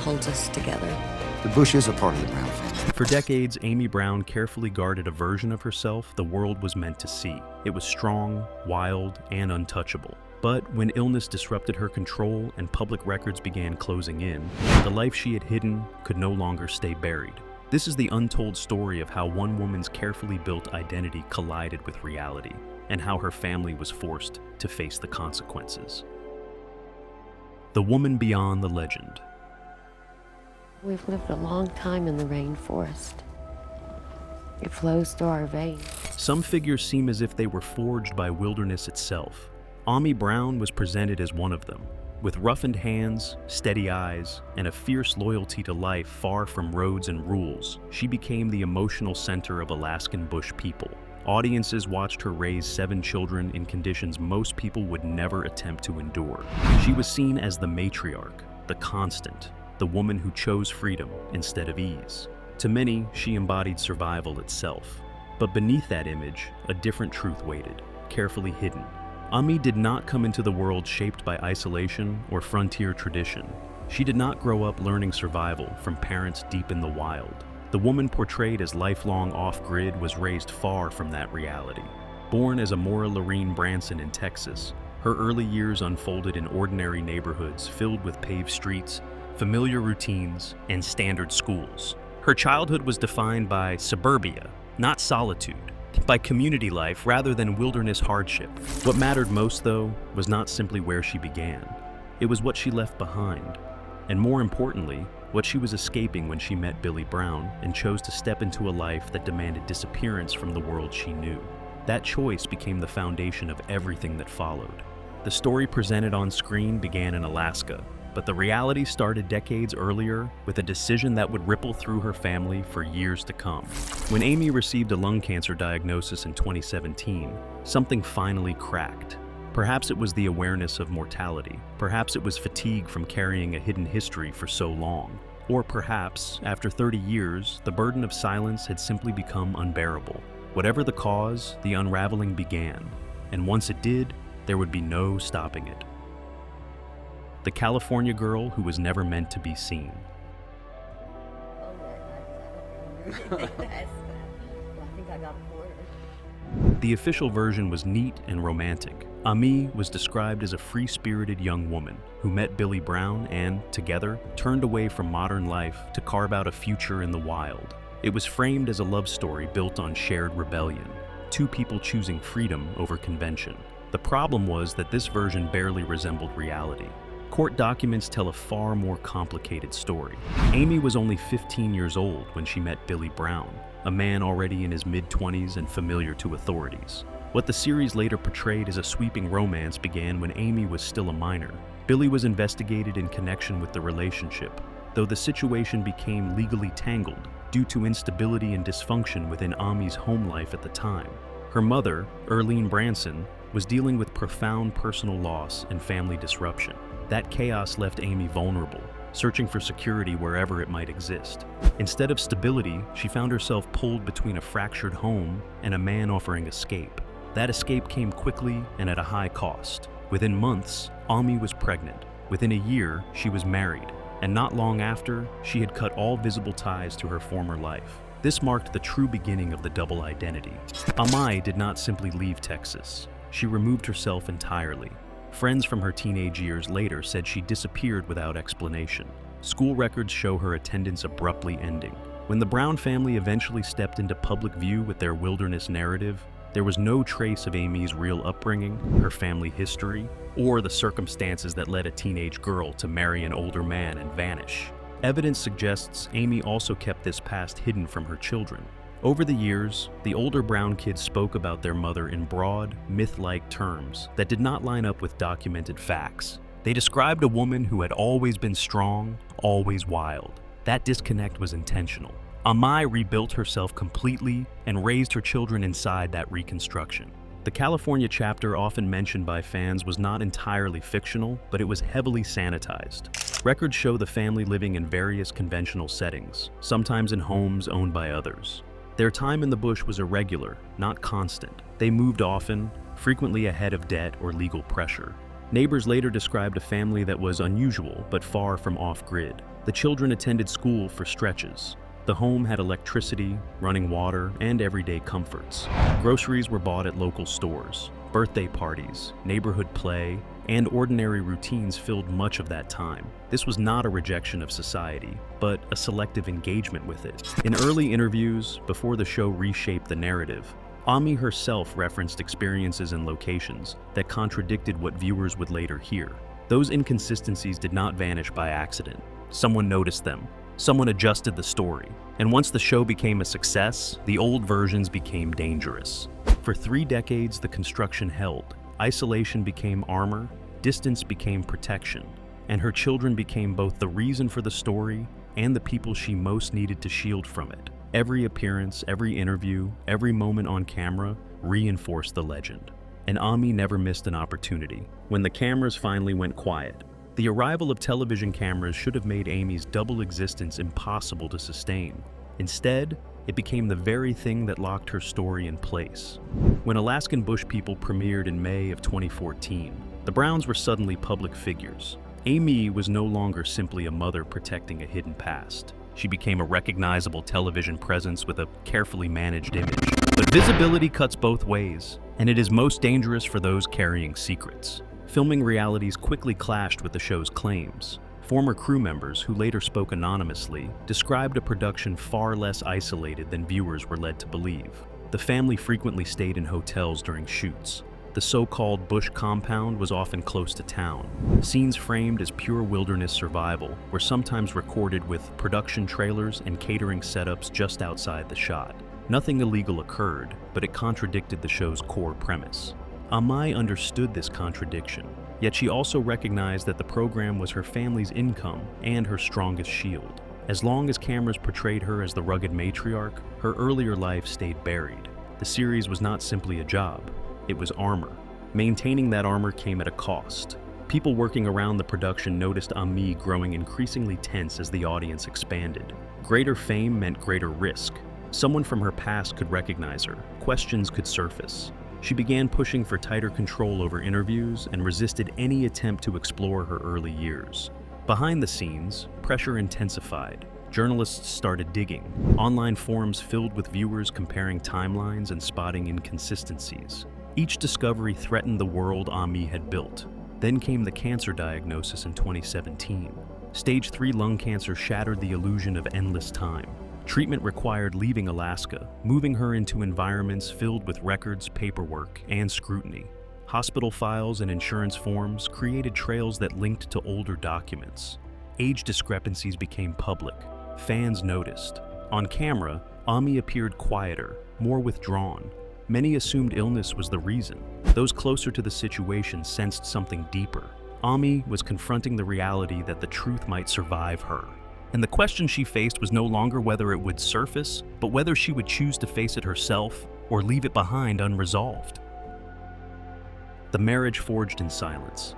holds us together. The Bush is a part of the Brown family. For decades, Amy Brown carefully guarded a version of herself the world was meant to see. It was strong, wild, and untouchable. But when illness disrupted her control and public records began closing in, the life she had hidden could no longer stay buried. This is the untold story of how one woman's carefully built identity collided with reality, and how her family was forced to face the consequences. The woman beyond the legend. We've lived a long time in the rainforest. It flows through our veins. Some figures seem as if they were forged by wilderness itself. Amy Brown was presented as one of them. With roughened hands, steady eyes, and a fierce loyalty to life far from roads and rules, she became the emotional center of Alaskan Bush People. Audiences watched her raise 7 children in conditions most people would never attempt to endure. She was seen as the matriarch, the constant, the woman who chose freedom instead of ease. To many, she embodied survival itself. But beneath that image, a different truth waited, carefully hidden. Amy did not come into the world shaped by isolation or frontier tradition. She did not grow up learning survival from parents deep in the wild. The woman portrayed as lifelong off-grid was raised far from that reality. Born as Amora Lorene Branson in Texas, her early years unfolded in ordinary neighborhoods filled with paved streets, familiar routines, and standard schools. Her childhood was defined by suburbia, not solitude, by community life rather than wilderness hardship. What mattered most, though, was not simply where she began. It was what she left behind, and more importantly, what she was escaping when she met Billy Brown and chose to step into a life that demanded disappearance from the world she knew. That choice became the foundation of everything that followed. The story presented on screen began in Alaska, but the reality started decades earlier with a decision that would ripple through her family for years to come. When Amy received a lung cancer diagnosis in 2017, something finally cracked. Perhaps it was the awareness of mortality. Perhaps it was fatigue from carrying a hidden history for so long. Or perhaps, after 30 years, the burden of silence had simply become unbearable. Whatever the cause, the unraveling began. And once it did, there would be no stopping it. The California girl who was never meant to be seen. The official version was neat and romantic. Amy was described as a free-spirited young woman who met Billy Brown and, together, turned away from modern life to carve out a future in the wild. It was framed as a love story built on shared rebellion, 2 people choosing freedom over convention. The problem was that this version barely resembled reality. Court documents tell a far more complicated story. Amy was only 15 years old when she met Billy Brown, a man already in his mid-20s and familiar to authorities. What the series later portrayed as a sweeping romance began when Amy was still a minor. Billy was investigated in connection with the relationship, though the situation became legally tangled due to instability and dysfunction within Amy's home life at the time. Her mother, Erlene Branson, was dealing with profound personal loss and family disruption. That chaos left Amy vulnerable, searching for security wherever it might exist. Instead of stability, she found herself pulled between a fractured home and a man offering escape. That escape came quickly and at a high cost. Within months, Amy was pregnant. Within a year, she was married. And not long after, she had cut all visible ties to her former life. This marked the true beginning of the double identity. Amy did not simply leave Texas. She removed herself entirely. Friends from her teenage years later said she disappeared without explanation. School records show her attendance abruptly ending. When the Brown family eventually stepped into public view with their wilderness narrative, there was no trace of Amy's real upbringing, her family history, or the circumstances that led a teenage girl to marry an older man and vanish. Evidence suggests Amy also kept this past hidden from her children. Over the years, the older Brown kids spoke about their mother in broad, myth-like terms that did not line up with documented facts. They described a woman who had always been strong, always wild. That disconnect was intentional. Amy rebuilt herself completely and raised her children inside that reconstruction. The California chapter often mentioned by fans was not entirely fictional, but it was heavily sanitized. Records show the family living in various conventional settings, sometimes in homes owned by others. Their time in the bush was irregular, not constant. They moved often, frequently ahead of debt or legal pressure. Neighbors later described a family that was unusual but far from off-grid. The children attended school for stretches. The home had electricity, running water, and everyday comforts. Groceries were bought at local stores. Birthday parties, neighborhood play, and ordinary routines filled much of that time. This was not a rejection of society, but a selective engagement with it. In early interviews, before the show reshaped the narrative, Ami herself referenced experiences and locations that contradicted what viewers would later hear. Those inconsistencies did not vanish by accident. Someone noticed them. Someone adjusted the story. And once the show became a success, the old versions became dangerous. For 3 decades, the construction held. Isolation became armor, distance became protection, and her children became both the reason for the story and the people she most needed to shield from it. Every appearance, every interview, every moment on camera reinforced the legend. And Ami never missed an opportunity. When the cameras finally went quiet, the arrival of television cameras should have made Amy's double existence impossible to sustain. Instead, it became the very thing that locked her story in place. When Alaskan Bush People premiered in May of 2014, the Browns were suddenly public figures. Amy was no longer simply a mother protecting a hidden past. She became a recognizable television presence with a carefully managed image. But visibility cuts both ways, and it is most dangerous for those carrying secrets. Filming realities quickly clashed with the show's claims. Former crew members, who later spoke anonymously, described a production far less isolated than viewers were led to believe. The family frequently stayed in hotels during shoots. The so-called bush compound was often close to town. Scenes framed as pure wilderness survival were sometimes recorded with production trailers and catering setups just outside the shot. Nothing illegal occurred, but it contradicted the show's core premise. Amai understood this contradiction, yet she also recognized that the program was her family's income and her strongest shield. As long as cameras portrayed her as the rugged matriarch, her earlier life stayed buried. The series was not simply a job, it was armor. Maintaining that armor came at a cost. People working around the production noticed Ami growing increasingly tense as the audience expanded. Greater fame meant greater risk. Someone from her past could recognize her. Questions could surface. She began pushing for tighter control over interviews and resisted any attempt to explore her early years. Behind the scenes, pressure intensified. Journalists started digging. Online forums filled with viewers comparing timelines and spotting inconsistencies. Each discovery threatened the world Ami had built. Then came the cancer diagnosis in 2017. Stage 3 lung cancer shattered the illusion of endless time. Treatment required leaving Alaska, moving her into environments filled with records, paperwork, and scrutiny. Hospital files and insurance forms created trails that linked to older documents. Age discrepancies became public. Fans noticed. On camera, Ami appeared quieter, more withdrawn. Many assumed illness was the reason. Those closer to the situation sensed something deeper. Ami was confronting the reality that the truth might survive her. And the question she faced was no longer whether it would surface, but whether she would choose to face it herself or leave it behind unresolved. The marriage forged in silence.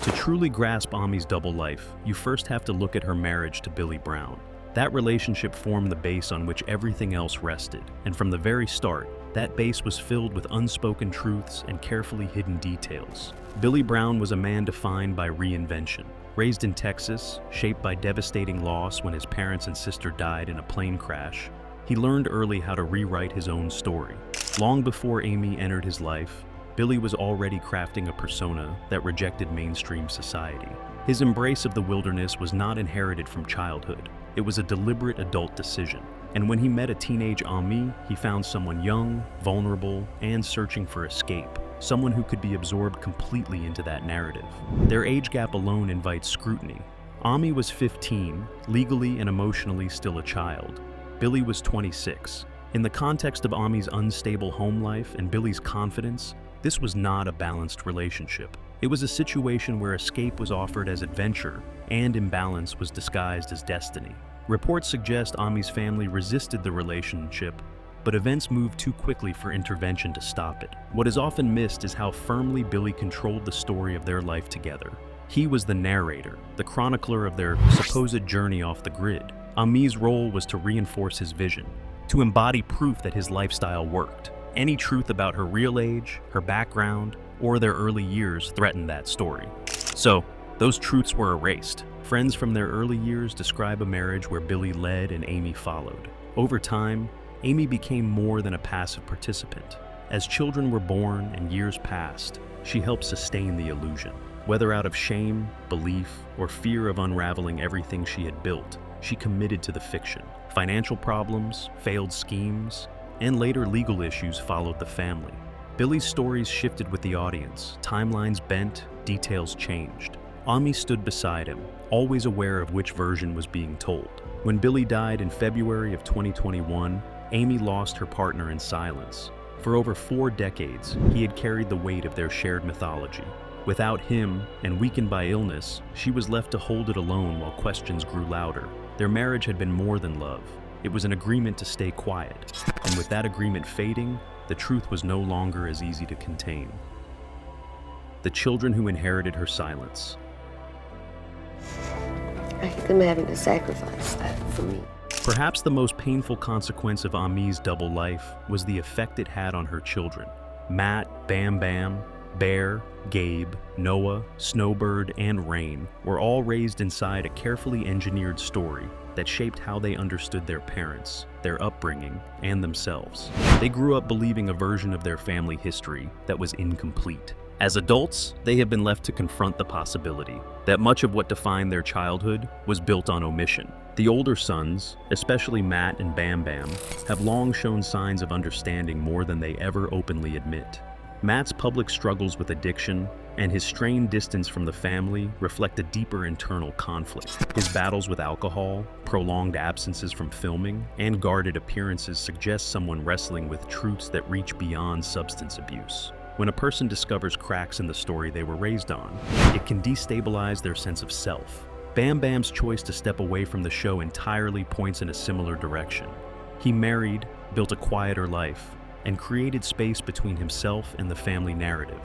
To truly grasp Ami's double life, you first have to look at her marriage to Billy Brown. That relationship formed the base on which everything else rested, and from the very start, that base was filled with unspoken truths and carefully hidden details. Billy Brown was a man defined by reinvention. Raised in Texas, shaped by devastating loss when his parents and sister died in a plane crash, he learned early how to rewrite his own story. Long before Amy entered his life, Billy was already crafting a persona that rejected mainstream society. His embrace of the wilderness was not inherited from childhood. It was a deliberate adult decision. And when he met a teenage Ami, he found someone young, vulnerable, and searching for escape. Someone who could be absorbed completely into that narrative. Their age gap alone invites scrutiny. Ami was 15, legally and emotionally still a child. Billy was 26. In the context of Ami's unstable home life and Billy's confidence, this was not a balanced relationship. It was a situation where escape was offered as adventure and imbalance was disguised as destiny. Reports suggest Ami's family resisted the relationship, but events moved too quickly for intervention to stop it. What is often missed is how firmly Billy controlled the story of their life together. He was the narrator, the chronicler of their supposed journey off the grid. Ami's role was to reinforce his vision, to embody proof that his lifestyle worked. Any truth about her real age, her background, or their early years threatened that story. So, those truths were erased. Friends from their early years describe a marriage where Billy led and Amy followed. Over time, Amy became more than a passive participant. As children were born and years passed, she helped sustain the illusion. Whether out of shame, belief, or fear of unraveling everything she had built, she committed to the fiction. Financial problems, failed schemes, and later legal issues followed the family. Billy's stories shifted with the audience, timelines bent, details changed. Ami stood beside him, always aware of which version was being told. When Billy died in February of 2021, Amy lost her partner in silence. For over 4 decades, he had carried the weight of their shared mythology. Without him, and weakened by illness, she was left to hold it alone while questions grew louder. Their marriage had been more than love. It was an agreement to stay quiet. And with that agreement fading, the truth was no longer as easy to contain. The children who inherited her silence. I hate them having to sacrifice that for me. Perhaps the most painful consequence of Ami's double life was the effect it had on her children. Matt, Bam Bam, Bear, Gabe, Noah, Snowbird, and Rain were all raised inside a carefully engineered story that shaped how they understood their parents, their upbringing, and themselves. They grew up believing a version of their family history that was incomplete. As adults, they have been left to confront the possibility that much of what defined their childhood was built on omission. The older sons, especially Matt and Bam Bam, have long shown signs of understanding more than they ever openly admit. Matt's public struggles with addiction and his strained distance from the family reflect a deeper internal conflict. His battles with alcohol, prolonged absences from filming, and guarded appearances suggest someone wrestling with truths that reach beyond substance abuse. When a person discovers cracks in the story they were raised on, it can destabilize their sense of self. Bam Bam's choice to step away from the show entirely points in a similar direction. He married, built a quieter life, and created space between himself and the family narrative.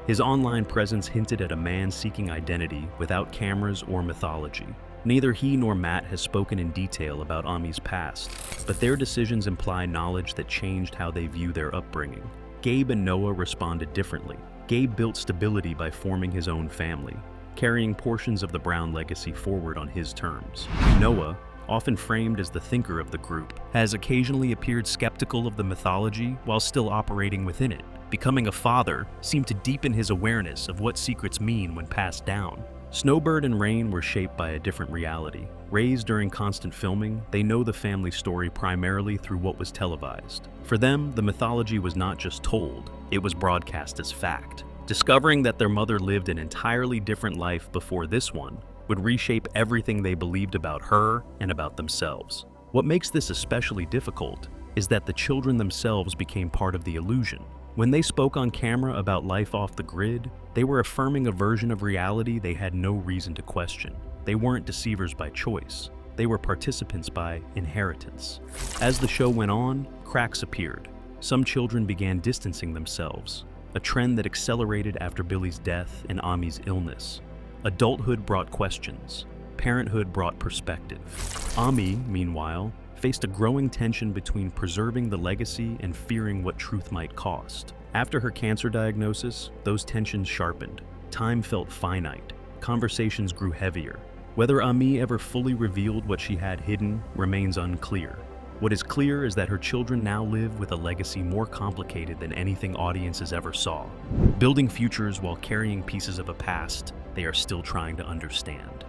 His online presence hinted at a man seeking identity without cameras or mythology. Neither he nor Matt has spoken in detail about Ami's past, but their decisions imply knowledge that changed how they view their upbringing. Gabe and Noah responded differently. Gabe built stability by forming his own family, carrying portions of the Brown legacy forward on his terms. Noah, often framed as the thinker of the group, has occasionally appeared skeptical of the mythology while still operating within it. Becoming a father seemed to deepen his awareness of what secrets mean when passed down. Snowbird and Rain were shaped by a different reality. Raised during constant filming, they know the family story primarily through what was televised. For them, the mythology was not just told, it was broadcast as fact. Discovering that their mother lived an entirely different life before this one would reshape everything they believed about her and about themselves. What makes this especially difficult is that the children themselves became part of the illusion. When they spoke on camera about life off the grid, they were affirming a version of reality they had no reason to question. They weren't deceivers by choice. They were participants by inheritance. As the show went on, cracks appeared. Some children began distancing themselves, a trend that accelerated after Billy's death and Ami's illness. Adulthood brought questions. Parenthood brought perspective. Ami, meanwhile, faced a growing tension between preserving the legacy and fearing what truth might cost. After her cancer diagnosis, those tensions sharpened. Time felt finite. Conversations grew heavier. Whether Ami ever fully revealed what she had hidden remains unclear. What is clear is that her children now live with a legacy more complicated than anything audiences ever saw. Building futures while carrying pieces of a past they are still trying to understand.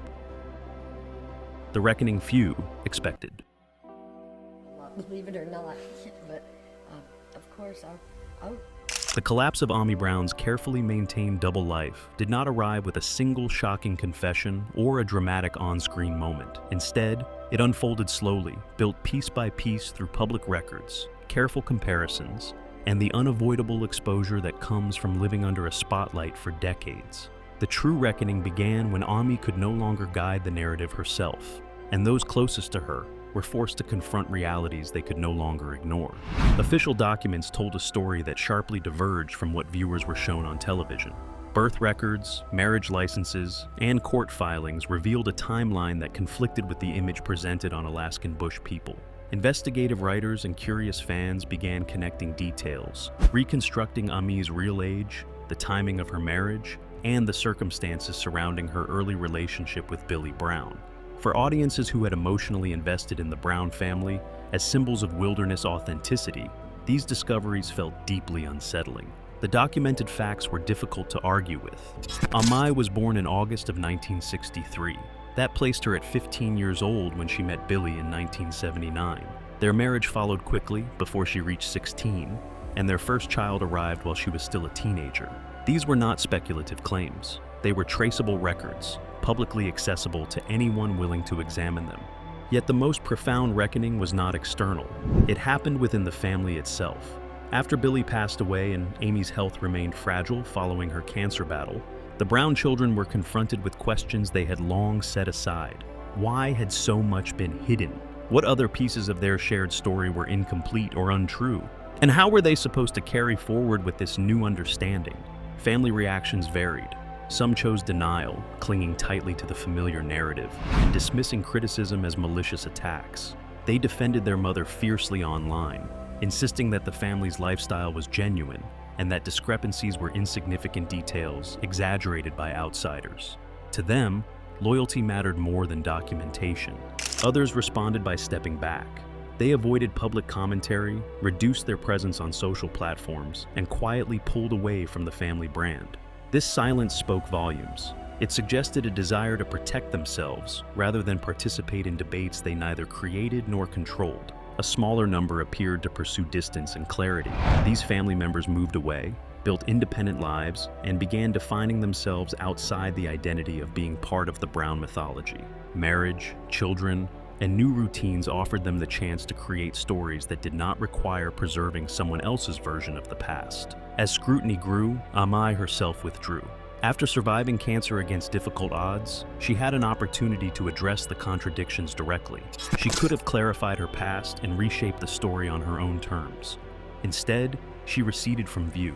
The reckoning few expected. Believe it or not, but of course I'll The collapse of Ami Brown's carefully maintained double life did not arrive with a single shocking confession or a dramatic on-screen moment. Instead, it unfolded slowly, built piece by piece through public records, careful comparisons, and the unavoidable exposure that comes from living under a spotlight for decades. The true reckoning began when Ami could no longer guide the narrative herself, and those closest to her were forced to confront realities they could no longer ignore. Official documents told a story that sharply diverged from what viewers were shown on television. Birth records, marriage licenses, and court filings revealed a timeline that conflicted with the image presented on Alaskan Bush People. Investigative writers and curious fans began connecting details, reconstructing Ami's real age, the timing of her marriage, and the circumstances surrounding her early relationship with Billy Brown. For audiences who had emotionally invested in the Brown family as symbols of wilderness authenticity, these discoveries felt deeply unsettling. The documented facts were difficult to argue with. Ami was born in August of 1963. That placed her at 15 years old when she met Billy in 1979. Their marriage followed quickly before she reached 16, and their first child arrived while she was still a teenager. These were not speculative claims. They were traceable records, publicly accessible to anyone willing to examine them. Yet the most profound reckoning was not external. It happened within the family itself. After Billy passed away and Amy's health remained fragile following her cancer battle, the Brown children were confronted with questions they had long set aside. Why had so much been hidden? What other pieces of their shared story were incomplete or untrue? And how were they supposed to carry forward with this new understanding? Family reactions varied. Some chose denial, clinging tightly to the familiar narrative, and dismissing criticism as malicious attacks. They defended their mother fiercely online, insisting that the family's lifestyle was genuine and that discrepancies were insignificant details exaggerated by outsiders. To them, loyalty mattered more than documentation. Others responded by stepping back. They avoided public commentary, reduced their presence on social platforms, and quietly pulled away from the family brand. This silence spoke volumes. It suggested a desire to protect themselves rather than participate in debates they neither created nor controlled. A smaller number appeared to pursue distance and clarity. These family members moved away, built independent lives, and began defining themselves outside the identity of being part of the Brown mythology. Marriage, children, and new routines offered them the chance to create stories that did not require preserving someone else's version of the past. As scrutiny grew, Ami herself withdrew. After surviving cancer against difficult odds, she had an opportunity to address the contradictions directly. She could have clarified her past and reshaped the story on her own terms. Instead, she receded from view.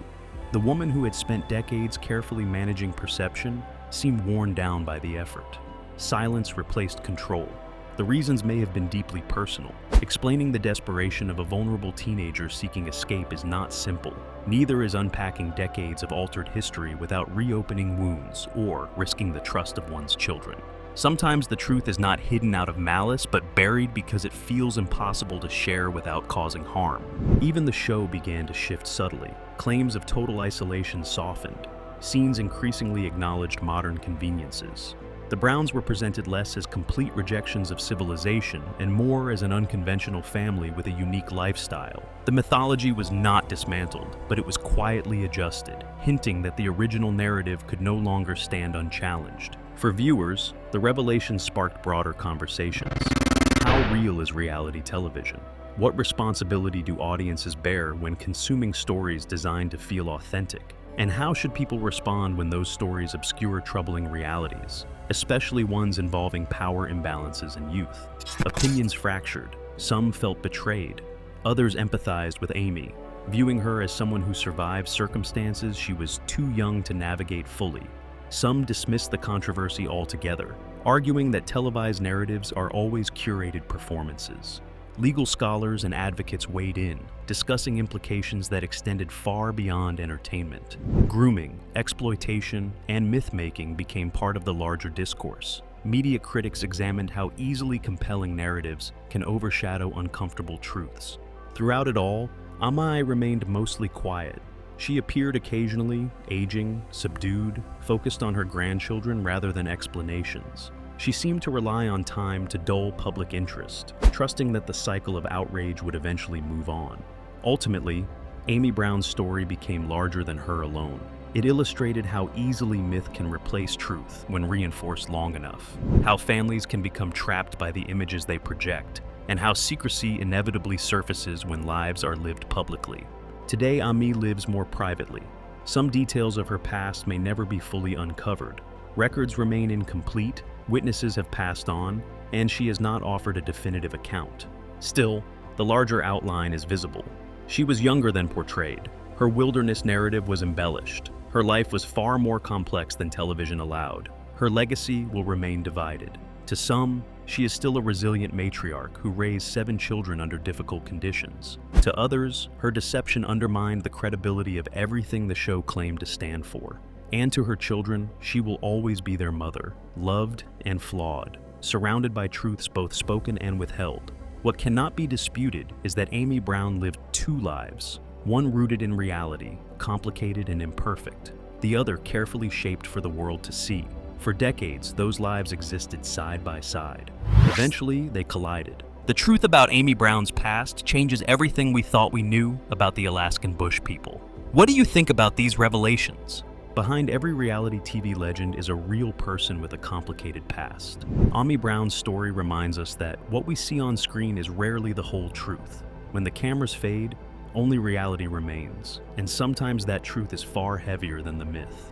The woman who had spent decades carefully managing perception seemed worn down by the effort. Silence replaced control. The reasons may have been deeply personal. Explaining the desperation of a vulnerable teenager seeking escape is not simple. Neither is unpacking decades of altered history without reopening wounds or risking the trust of one's children. Sometimes the truth is not hidden out of malice, but buried because it feels impossible to share without causing harm. Even the show began to shift subtly. Claims of total isolation softened. Scenes increasingly acknowledged modern conveniences. The Browns were presented less as complete rejections of civilization and more as an unconventional family with a unique lifestyle. The mythology was not dismantled, but it was quietly adjusted, hinting that the original narrative could no longer stand unchallenged. For viewers, the revelation sparked broader conversations. How real is reality television? What responsibility do audiences bear when consuming stories designed to feel authentic? And how should people respond when those stories obscure troubling realities, especially ones involving power imbalances in youth? Opinions fractured. Some felt betrayed. Others empathized with Amy, viewing her as someone who survived circumstances she was too young to navigate fully. Some dismissed the controversy altogether, arguing that televised narratives are always curated performances. Legal scholars and advocates weighed in, discussing implications that extended far beyond entertainment. Grooming, exploitation, and myth-making became part of the larger discourse. Media critics examined how easily compelling narratives can overshadow uncomfortable truths. Throughout it all, Ami remained mostly quiet. She appeared occasionally, aging, subdued, focused on her grandchildren rather than explanations. She seemed to rely on time to dull public interest, trusting that the cycle of outrage would eventually move on. Ultimately, Amy Brown's story became larger than her alone. It illustrated how easily myth can replace truth when reinforced long enough, how families can become trapped by the images they project, and how secrecy inevitably surfaces when lives are lived publicly. Today, Ami lives more privately. Some details of her past may never be fully uncovered. Records remain incomplete, witnesses have passed on, and she has not offered a definitive account. Still, the larger outline is visible. She was younger than portrayed. Her wilderness narrative was embellished. Her life was far more complex than television allowed. Her legacy will remain divided. To some, she is still a resilient matriarch who raised 7 children under difficult conditions. To others, her deception undermined the credibility of everything the show claimed to stand for. And to her children, she will always be their mother, loved and flawed, surrounded by truths both spoken and withheld. What cannot be disputed is that Amy Brown lived 2 lives, one rooted in reality, complicated and imperfect, the other carefully shaped for the world to see. For decades, those lives existed side by side. Eventually, they collided. The truth about Amy Brown's past changes everything we thought we knew about the Alaskan Bush People. What do you think about these revelations? Behind every reality TV legend is a real person with a complicated past. Amy Brown's story reminds us that what we see on screen is rarely the whole truth. When the cameras fade, only reality remains, and sometimes that truth is far heavier than the myth.